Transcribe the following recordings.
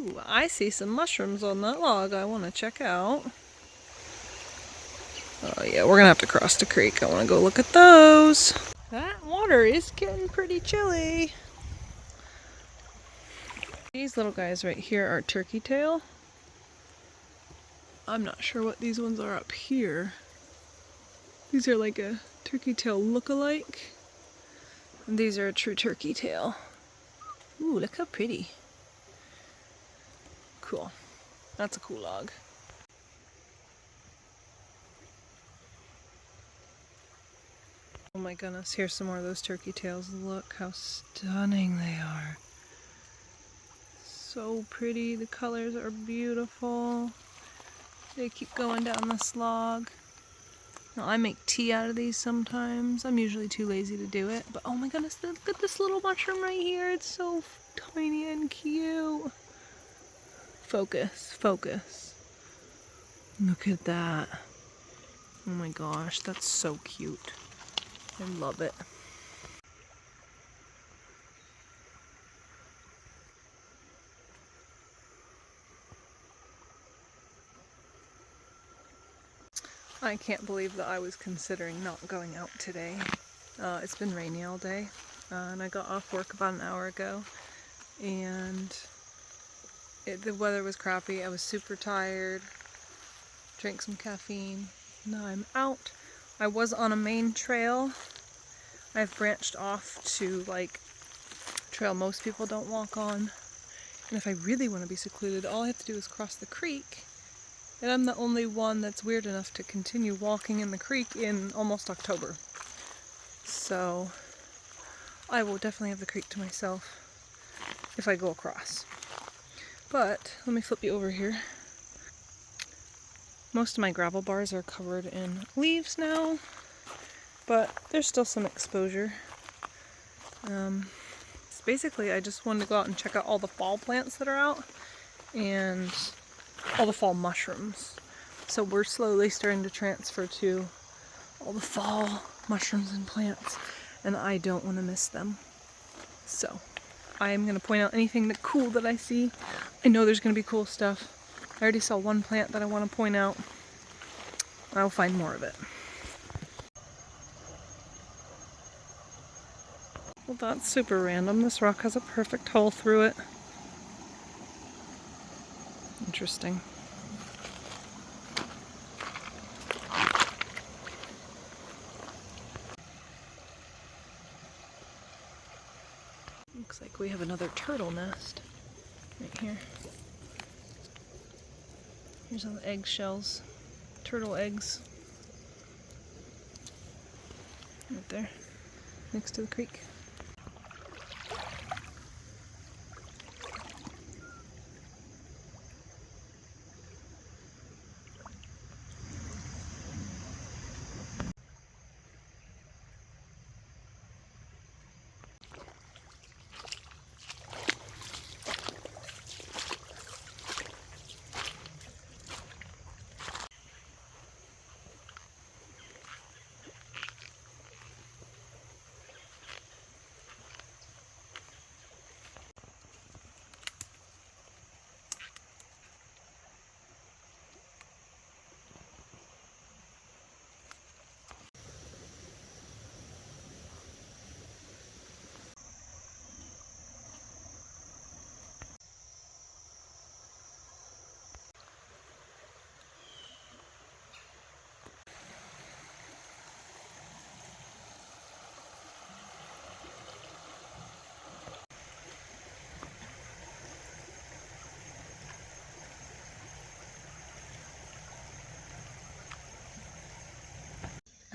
Ooh, I see some mushrooms on that log I want to check out. Oh yeah, we're gonna have to cross the creek. I want to go look at those. That water is getting pretty chilly. These little guys right here are turkey tail. I'm not sure what these ones are up here. These are like a turkey tail look-alike. And these are a true turkey tail. Ooh, look how pretty. Cool. That's a cool log. Oh my goodness, here's some more of those turkey tails. Look how stunning they are. So pretty. The colors are beautiful. They keep going down this log. Now, I make tea out of these sometimes. I'm usually too lazy to do it. But oh my goodness, look at this little mushroom right here. It's so tiny and cute. Focus, focus. Look at that. Oh my gosh, that's so cute. I love it. I can't believe that I was considering not going out today. It's been rainy all day, and I got off work about an hour ago, and the weather was crappy. I was super tired, drank some caffeine. Now I'm out. I was on a main trail. I've branched off to like a trail most people don't walk on, and if I really want to be secluded, all I have to do is cross the creek. And I'm the only one that's weird enough to continue walking in the creek in almost October. So I will definitely have the creek to myself if I go across. But let me flip you over here. Most of my gravel bars are covered in leaves now, but there's still some exposure. Basically, I just wanted to go out and check out all the fall plants that are out and all the fall mushrooms. So we're slowly starting to transfer to all the fall mushrooms and plants, and I don't want to miss them. So I am going to point out anything cool that I see. I know there's going to be cool stuff. I already saw one plant that I want to point out. I'll find more of it. Well, that's super random. This rock has a perfect hole through it. Interesting. Looks like we have another turtle nest right here. Here's all the eggshells, turtle eggs. Right there, next to the creek.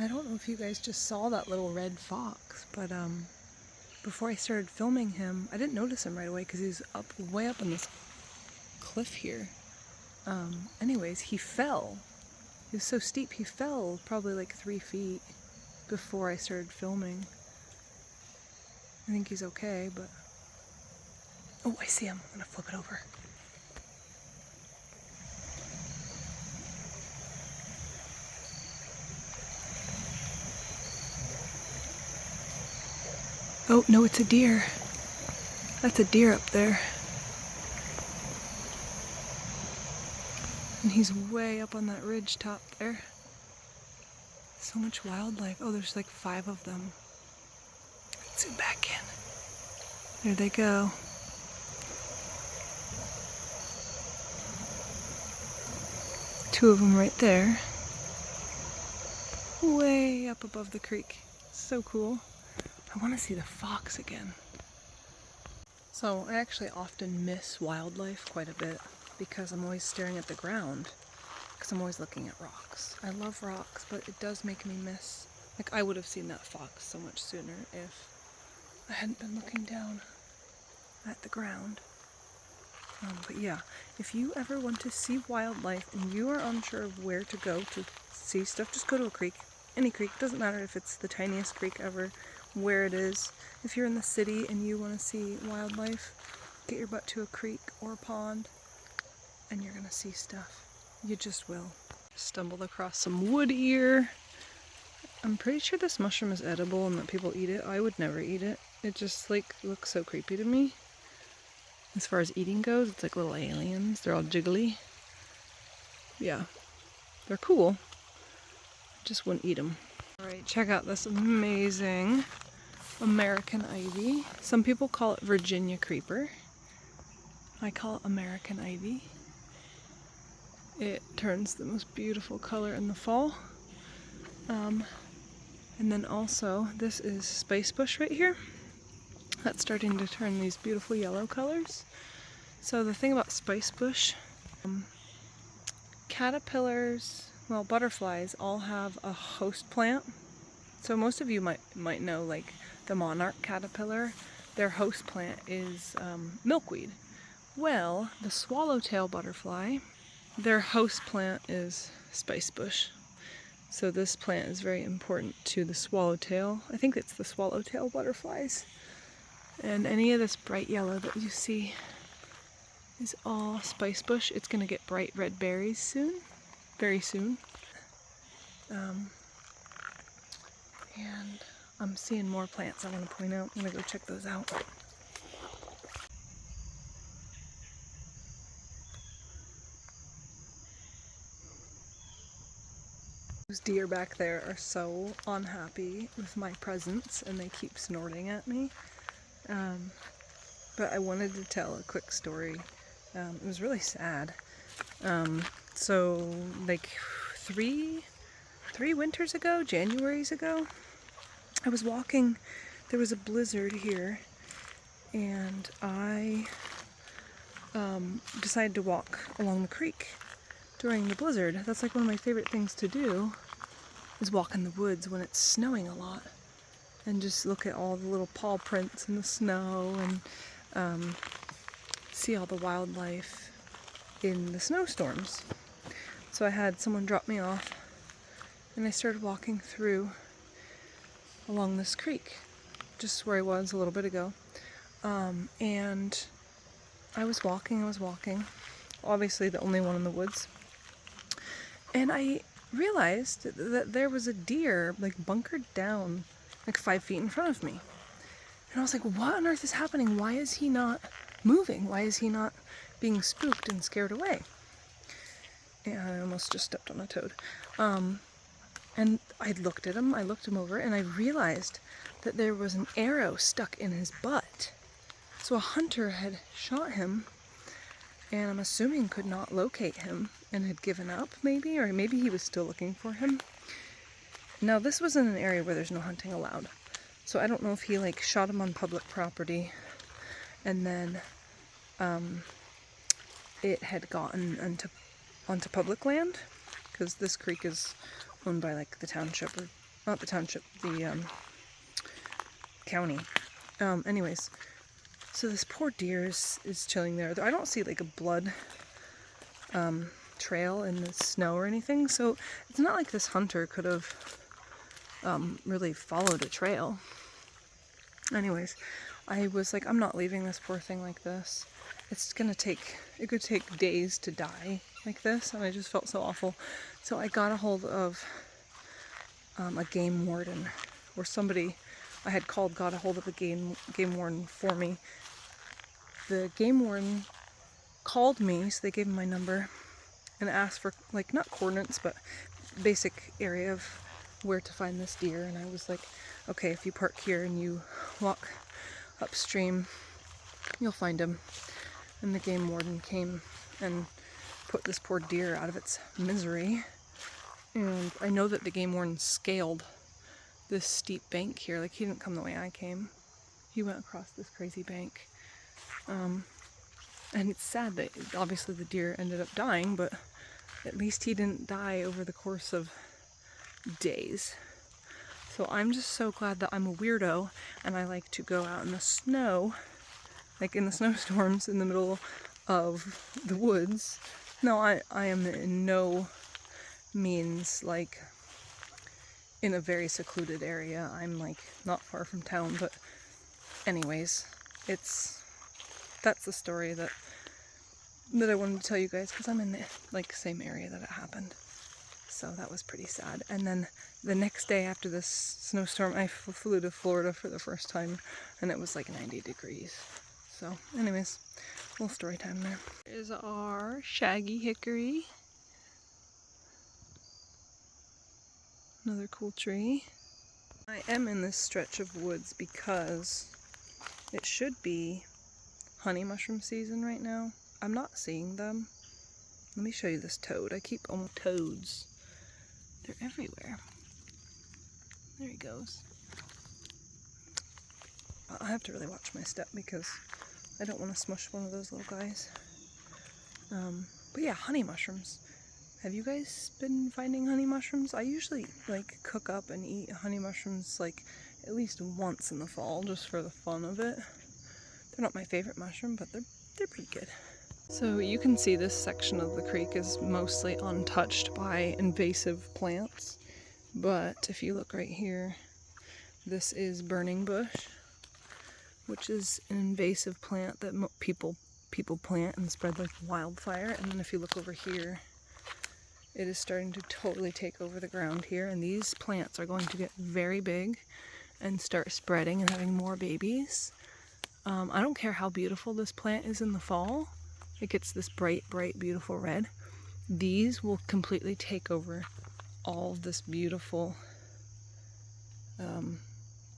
I don't know if you guys just saw that little red fox, but before I started filming him, I didn't notice him right away because he's way up on this cliff here. Anyways, he fell. He was so steep, he fell probably like 3 feet before I started filming. I think he's okay, but... Oh, I see him. I'm gonna flip it over. Oh, no, it's a deer. That's a deer up there. And he's way up on that ridge top there. So much wildlife. Oh, there's like 5 of them. Zoom back in. There they go. Two of them right there. Way up above the creek. So cool. I want to see the fox again. So I actually often miss wildlife quite a bit because I'm always staring at the ground because I'm always looking at rocks. I love rocks, but it does make me miss. Like, I would have seen that fox so much sooner if I hadn't been looking down at the ground. But yeah, if you ever want to see wildlife and you are unsure of where to go to see stuff, just go to a creek. Any creek. Doesn't matter if it's the tiniest creek ever, where it is. If you're in the city and you want to see wildlife, get your butt to a creek or a pond and you're going to see stuff. You just will. Stumbled across some wood ear. I'm pretty sure this mushroom is edible and that people eat it. I would never eat it. It just like looks so creepy to me. As far as eating goes, it's like little aliens. They're all jiggly. Yeah, they're cool. Just wouldn't eat them. Alright, check out this amazing American ivy. Some people call it Virginia creeper. I call it American ivy. It turns the most beautiful color in the fall. And then also, this is spice bush right here. That's starting to turn these beautiful yellow colors. So the thing about spice bush, caterpillars, well, butterflies all have a host plant. So most of you might know, like the monarch caterpillar, their host plant is milkweed. Well, the swallowtail butterfly, their host plant is spice bush. So this plant is very important to the swallowtail. I think it's the swallowtail butterflies. And any of this bright yellow that you see is all spice bush. It's going to get bright red berries soon, very soon. And I'm seeing more plants I want to point out. I'm going to go check those out. Those deer back there are so unhappy with my presence and they keep snorting at me. But I wanted to tell a quick story. It was really sad. So like three winters ago, Januaries ago, I was walking, there was a blizzard here, and I decided to walk along the creek during the blizzard. That's like one of my favorite things to do, is walk in the woods when it's snowing a lot, and just look at all the little paw prints in the snow, and see all the wildlife in the snowstorms. So I had someone drop me off, and I started walking through along this creek, just where I was a little bit ago. And I was walking, obviously the only one in the woods. And I realized that there was a deer like bunkered down like 5 feet in front of me. And I was like, what on earth is happening? Why is he not moving? Why is he not being spooked and scared away? And I almost just stepped on a toad. And I looked at him, I looked him over, and I realized that there was an arrow stuck in his butt. So a hunter had shot him, and I'm assuming could not locate him and had given up, maybe, or maybe he was still looking for him. Now, this was in an area where there's no hunting allowed. So I don't know if he like shot him on public property and then it had gotten onto public land, because this creek is owned by like the township, or not the township, the county. Anyways, so this poor deer is chilling there. I don't see like a blood trail in the snow or anything, so it's not like this hunter could have really followed a trail. Anyways, I was like, I'm not leaving this poor thing like this. It could take days to die like this, and I just felt so awful. So I got a hold of a game warden, or somebody I had called got a hold of a game warden for me. The game warden called me, so they gave him my number, and asked for, like, not coordinates, but basic area of where to find this deer. And I was like, okay, if you park here and you walk upstream, you'll find him. And the game warden came and put this poor deer out of its misery. And I know that the game warden scaled this steep bank here. Like, he didn't come the way I came. He went across this crazy bank. And it's sad that obviously the deer ended up dying, but at least he didn't die over the course of days. So I'm just so glad that I'm a weirdo and I like to go out in the snow, like in the snowstorms in the middle of the woods. No, I am in no means like in a very secluded area. I'm like not far from town, but anyways, that's the story that I wanted to tell you guys, because I'm in the like same area that it happened. So that was pretty sad. And then the next day after this snowstorm, I flew to Florida for the first time, and it was like 90 degrees. So anyways, a little story time there. Here's our shaggy hickory. Another cool tree. I am in this stretch of woods because it should be honey mushroom season right now. I'm not seeing them. Let me show you this toad. I keep almost toads. They're everywhere. There he goes. I have to really watch my step because I don't want to smush one of those little guys. But yeah, honey mushrooms. Have you guys been finding honey mushrooms? I usually like cook up and eat honey mushrooms like at least once in the fall just for the fun of it. They're not my favorite mushroom, but they're pretty good. So you can see this section of the creek is mostly untouched by invasive plants. But if you look right here, this is burning bush, which is an invasive plant that people plant and spread like wildfire. And then if you look over here, it is starting to totally take over the ground here. And these plants are going to get very big and start spreading and having more babies. I don't care how beautiful this plant is in the fall. It gets this bright, beautiful red. These will completely take over all of this beautiful,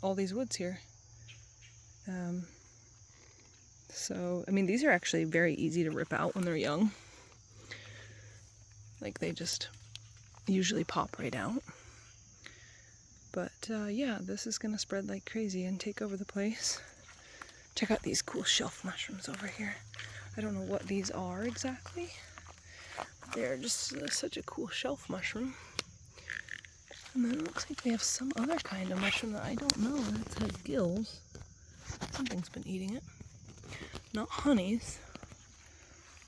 all these woods here. So, I mean, these are actually very easy to rip out when they're young. Like, they just usually pop right out. But, yeah, this is gonna spread like crazy and take over the place. Check out these cool shelf mushrooms over here. I don't know what these are exactly. They're just such a cool shelf mushroom. And then it looks like they have some other kind of mushroom that I don't know. It has gills. Something's been eating it. Not honeys.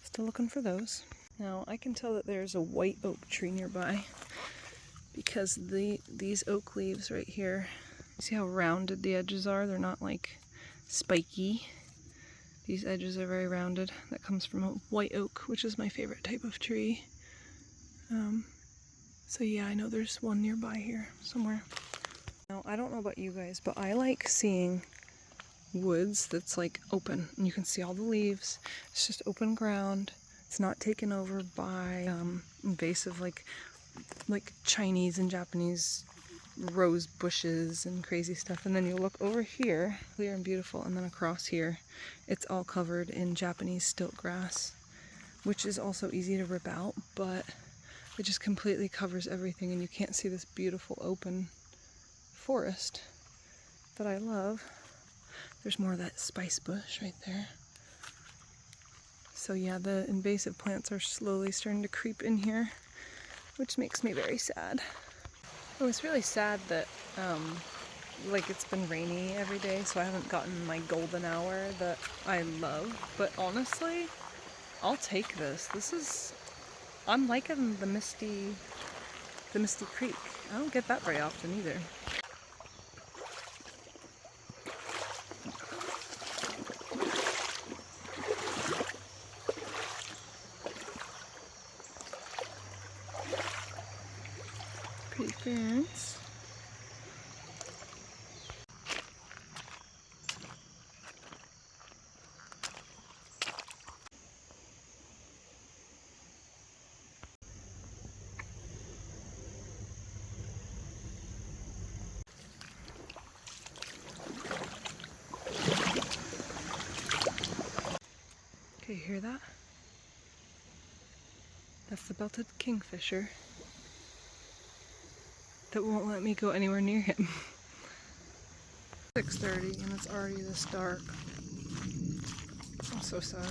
Still looking for those. Now I can tell that there's a white oak tree nearby because these oak leaves right here, see how rounded the edges are? They're not like spiky. These edges are very rounded. That comes from a white oak, which is my favorite type of tree. So yeah, I know there's one nearby here somewhere. Now, I don't know about you guys, but I like seeing woods that's like open and you can see all the leaves. It's just open ground. It's not taken over by invasive like Chinese and Japanese rose bushes and crazy stuff. And then you look over here, clear and beautiful, and then across here it's all covered in Japanese stilt grass, which is also easy to rip out, but it just completely covers everything and you can't see this beautiful open forest that I love. There's more of that spice bush right there. So yeah, the invasive plants are slowly starting to creep in here, which makes me very sad. Oh, it's really sad that like it's been rainy every day, so I haven't gotten my golden hour that I love. But honestly, I'll take this. I'm liking the misty creek. I don't get that very often either. Pretty ferns. Do you hear that? That's the belted kingfisher that won't let me go anywhere near him. 6:30 and it's already this dark. I'm so sad.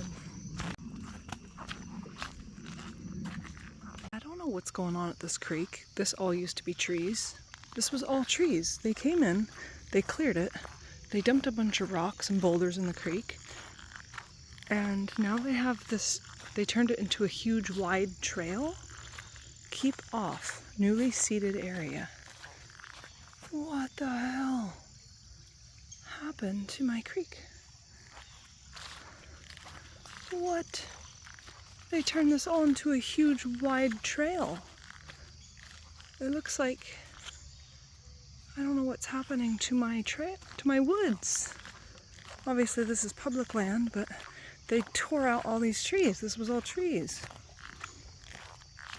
I don't know what's going on at this creek. This all used to be trees. This was all trees. They came in, they cleared it, they dumped a bunch of rocks and boulders in the creek, and now they have this, they turned it into a huge wide trail. Keep off, newly seeded area. What the hell happened to my creek? What? They turned this all into a huge wide trail. It looks like, I don't know what's happening to my to my woods. Obviously this is public land, but they tore out all these trees. This was all trees.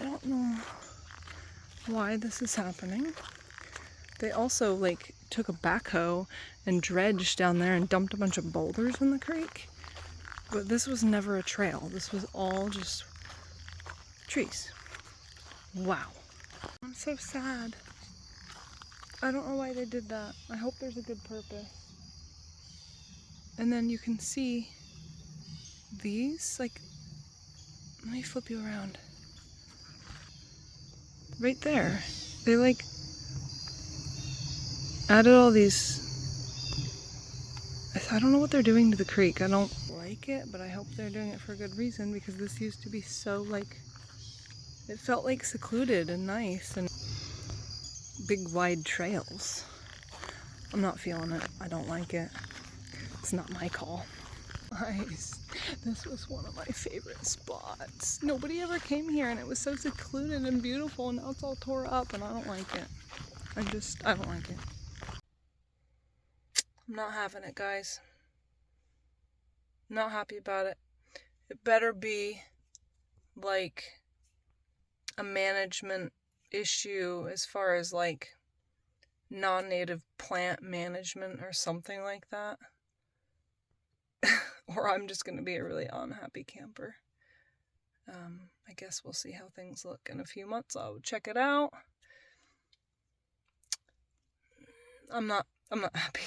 I don't know why this is happening. They also like took a backhoe and dredged down there and dumped a bunch of boulders in the creek. But this was never a trail. This was all just trees. Wow. I'm so sad. I don't know why they did that. I hope there's a good purpose. And then you can see these, like, let me flip you around. Right there. They like added all these, I don't know what they're doing to the creek. I don't like it, but I hope they're doing it for a good reason, because this used to be so like, it felt like secluded and nice and big wide trails. I'm not feeling it. I don't like it. It's not my call. Guys, this was one of my favorite spots. Nobody ever came here and it was so secluded and beautiful, and now it's all tore up and I don't like it. I don't like it. I'm not having it, guys. I'm not happy about it. It better be like a management issue as far as like non-native plant management or something like that. Or I'm just going to be a really unhappy camper. I guess we'll see how things look in a few months. I'll check it out. I'm not happy.